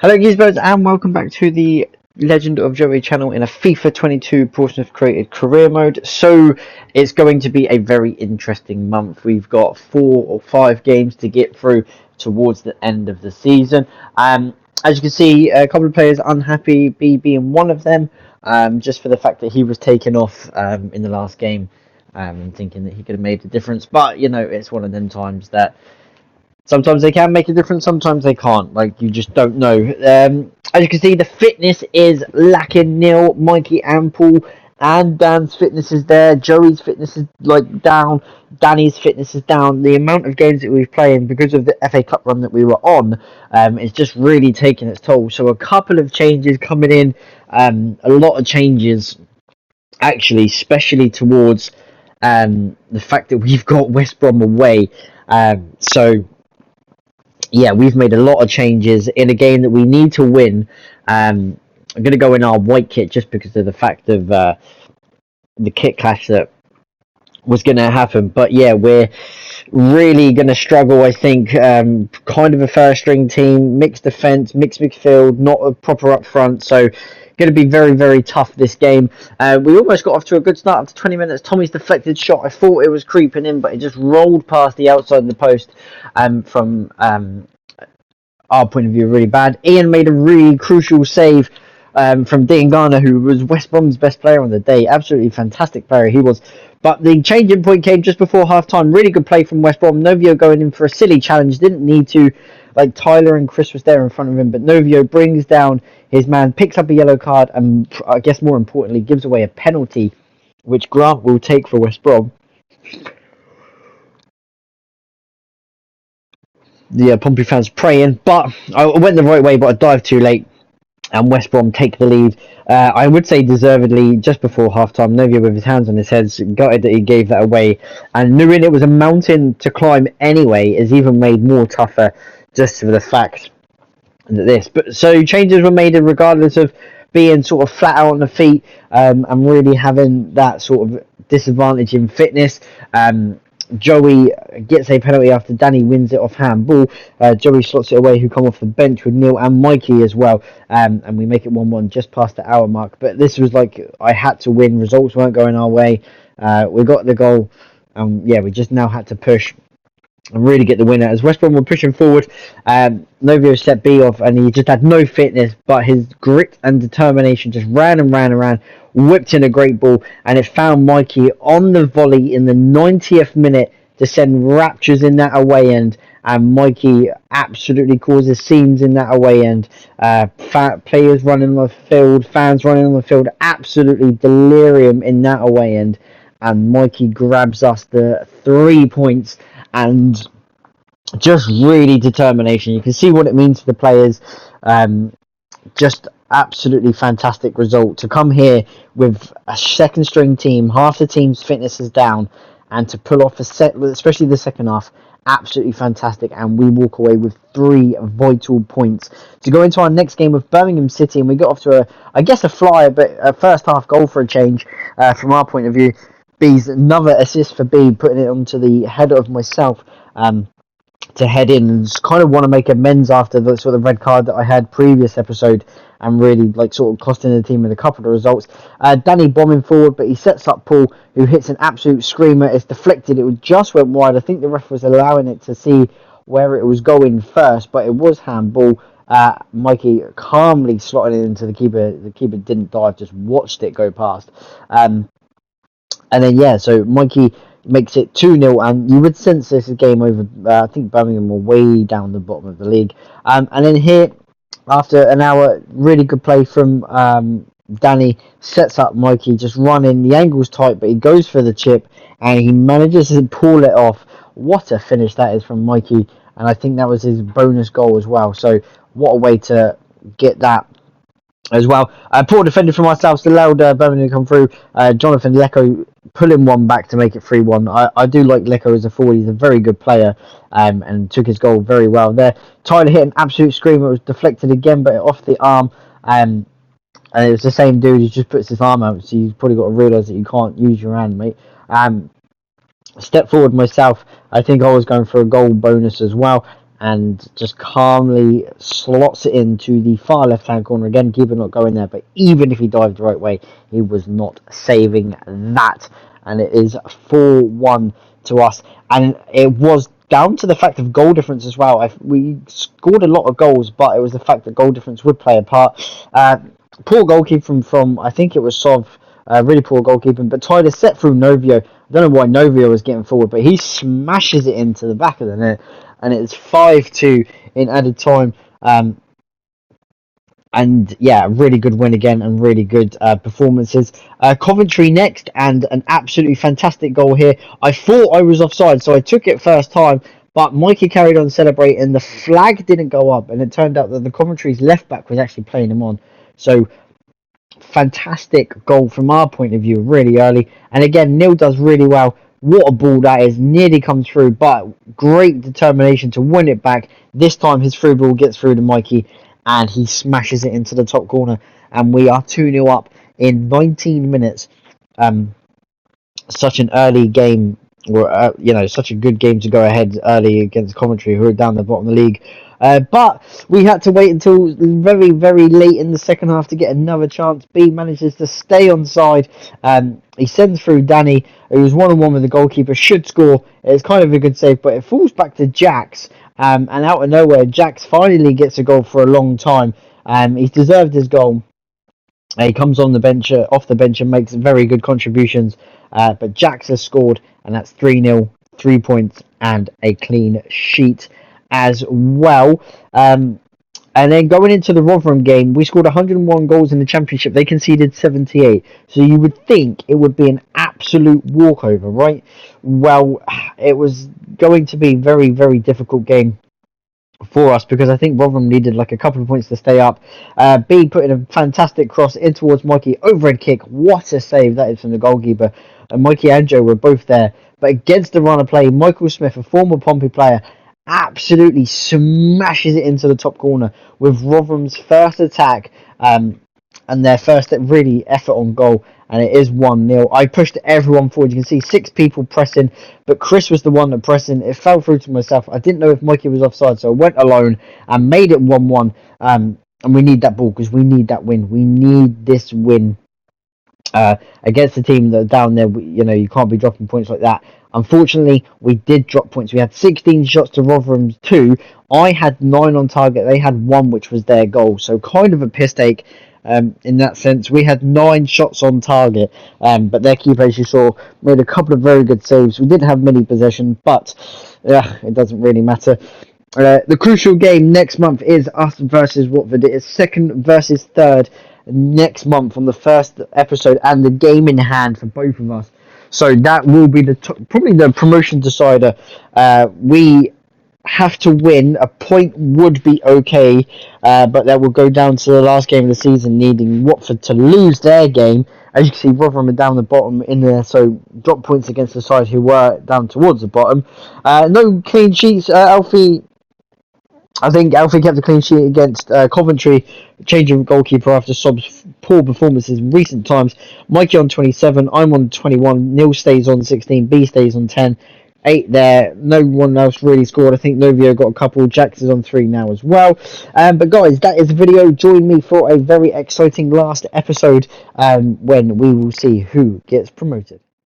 Hello Geezbirds and welcome back to the Legend of Joey channel in a FIFA 22 Portsmouth created career mode. So it's going to be a very interesting month. We've got 4 or 5 games to get through towards the end of the season. As you can see, a couple of players unhappy, B being one of them, just for the fact that he was taken off in the last game, and thinking that he could have made a difference. But, you know, it's one of them times that sometimes they can make a difference, sometimes they can't. Like, you just don't know. As you can see, the fitness is lacking nil. Mikey and Paul and Dan's fitness is there. Joey's fitness is down. Danny's fitness is down. The amount of games that we've played because of the FA Cup run that we were on, is just really taking its toll. So a couple of changes coming in. A lot of changes, actually, especially towards the fact that we've got West Brom away. So yeah, we've made a lot of changes in a game that we need to win. I'm going to go in our white kit just because of the fact of the kit clash that was going to happen. But yeah, we're really going to struggle, I think. Kind of a first string team, mixed defence, mixed midfield, not a proper up front. So going to be very, very tough this game. We almost got off to a good start after 20 minutes. Tommy's deflected shot, I thought it was creeping in, but it just rolled past the outside of the post from our point of view, really bad. Ian made a really crucial save from Dean Garner, who was West Brom's best player on the day. Absolutely fantastic player he was. But the changing point came just before half-time. Really good play from West Brom. Novio going in for a silly challenge. Didn't need to. Like, Tyler and Chris was there in front of him. But Novio brings down his man, picks up a yellow card, and I guess more importantly, gives away a penalty, which Grant will take for West Brom. The Pompey fans praying. But I went the right way, but I dived too late. And West Brom take the lead. I would say deservedly just before half-time. Novio with his hands on his head, gutted that he gave that away. And knowing it was a mountain to climb anyway is even made more tougher just for the fact that this. But so changes were made regardless of being sort of flat out on the feet, and really having that sort of disadvantage in fitness. Joey gets a penalty after Danny wins it off handball. Joey slots it away, who come off the bench with Neil and Mikey as well. And we make it 1-1 just past the hour mark. But this was like, I had to win. Results weren't going our way. We got the goal. Yeah, we just now had to push and really get the winner. As West Brom were pushing forward, Novio set B off, and he just had no fitness, but his grit and determination just ran and ran and ran, whipped in a great ball, and it found Mikey on the volley in the 90th minute to send raptures in that away end. And Mikey absolutely causes scenes in that away end. Players running on the field, fans running on the field, absolutely delirium in that away end. And Mikey grabs us the 3 points, and just really determination. You can see what it means for the players. Just absolutely fantastic result to come here with a second string team, half the team's fitness is down, and to pull off a set, especially the second half, absolutely fantastic. And we walk away with 3 vital points to go into our next game with Birmingham City. And we got off to a flyer, but a first half goal for a change from our point of view. B's another assist for B, putting it onto the header of myself to head in, and just kind of want to make amends after the sort of red card that I had previous episode, and really sort of costing the team with a couple of results. Danny bombing forward, but he sets up Paul, who hits an absolute screamer. It's deflected. It just went wide. I think the ref was allowing it to see where it was going first, but it was handball. Mikey calmly slotted it into the keeper. The keeper didn't dive, just watched it go past. And then, yeah, so Mikey makes it 2-0, and you would sense this is game over. I think Birmingham were way down the bottom of the league. And then here, after an hour, really good play from Danny, sets up Mikey, just running. The angle's tight, but he goes for the chip, and he manages to pull it off. What a finish that is from Mikey, and I think that was his bonus goal as well. So what a way to get that as well. Poor defender from ourselves allowed Birmingham to come through. Jonathan Lecco pulling one back to make it 3-1. I do like Lecco as a forward. He's a very good player, and took his goal very well there. Tyler hit an absolute screamer. It was deflected again, but off the arm. And it was the same dude who just puts his arm out, so you've probably got to realise that you can't use your hand, mate. Step forward myself. I think I was going for a goal bonus as well. and just calmly slots it into the far left-hand corner. Again, keeper not going there, but even if he dived the right way, he was not saving that. And it is 4-1 to us. And it was down to the fact of goal difference as well. We scored a lot of goals, but it was the fact that goal difference would play a part. Poor goalkeeping from I think it was Sov, really poor goalkeeping, but tried to set through Novio. I don't know why Novio was getting forward, but he smashes it into the back of the net, and it's 5-2 in added time. And yeah, really good win again, and really good performances. Coventry next, and an absolutely fantastic goal here. I thought I was offside, so I took it first time, but Mikey carried on celebrating. The flag didn't go up, and it turned out that the Coventry's left back was actually playing him on. So fantastic goal from our point of view, really early. And again, Neil does really well. What a ball that is, nearly comes through, but great determination to win it back. This time his through ball gets through to Mikey, and he smashes it into the top corner, and we are 2-0 up in 19 minutes. Such an early game, or such a good game to go ahead early against Coventry, who are down the bottom of the league. But we had to wait until very, very late in the second half to get another chance. B manages to stay on side. He sends through Danny, who was 1-on-1 with the goalkeeper, should score. It's kind of a good save, but it falls back to Jax. And out of nowhere, Jax finally gets a goal for a long time. He's deserved his goal. He comes on the bench, off the bench, and makes very good contributions. But Jax has scored, and that's 3-0, 3 points, and a clean sheet as well. And then going into the Rotherham game, we scored 101 goals in the Championship. They conceded 78. So you would think it would be an absolute walkover, right? Well, it was going to be a very, very difficult game for us, because I think Rotherham needed like a couple of points to stay up. B put in a fantastic cross in towards Mikey, overhead kick. What a save that is from the goalkeeper. And Mikey and Joe were both there, but against the run of play, Michael Smith, a former Pompey player, absolutely smashes it into the top corner with Rotherham's first attack and their first really effort on goal, and it is 1-0. I pushed everyone forward. You can see 6 people pressing, but Chris was the one that pressing. It fell through to myself. I didn't know if Mikey was offside, so I went alone and made it 1-1. And we need that ball, because we need that win. We need this win against the team that are down there. You can't be dropping points like that. Unfortunately, we did drop points. We had 16 shots to Rotherham's 2. I had 9 on target. They had 1, which was their goal. So kind of a piss take in that sense. We had 9 shots on target, but their keeper, as you saw, made a couple of very good saves. We didn't have many possession, but it doesn't really matter. The crucial game next month is us versus Watford. It is 2nd versus 3rd next month on the first episode, and the game in hand for both of us. So that will be probably the promotion decider. We have to win. A point would be okay, but that will go down to the last game of the season, needing Watford to lose their game. As you can see, Rotherham are down the bottom in there, so drop points against the side who were down towards the bottom. No clean sheets. I think Alfie kept a clean sheet against Coventry, changing goalkeeper after Sob's poor performances in recent times. Mikey on 27, I'm on 21, Neil stays on 16, B stays on 10, 8 there. No one else really scored. I think Novio got a couple. Jax is on 3 now as well. But guys, that is the video. Join me for a very exciting last episode when we will see who gets promoted.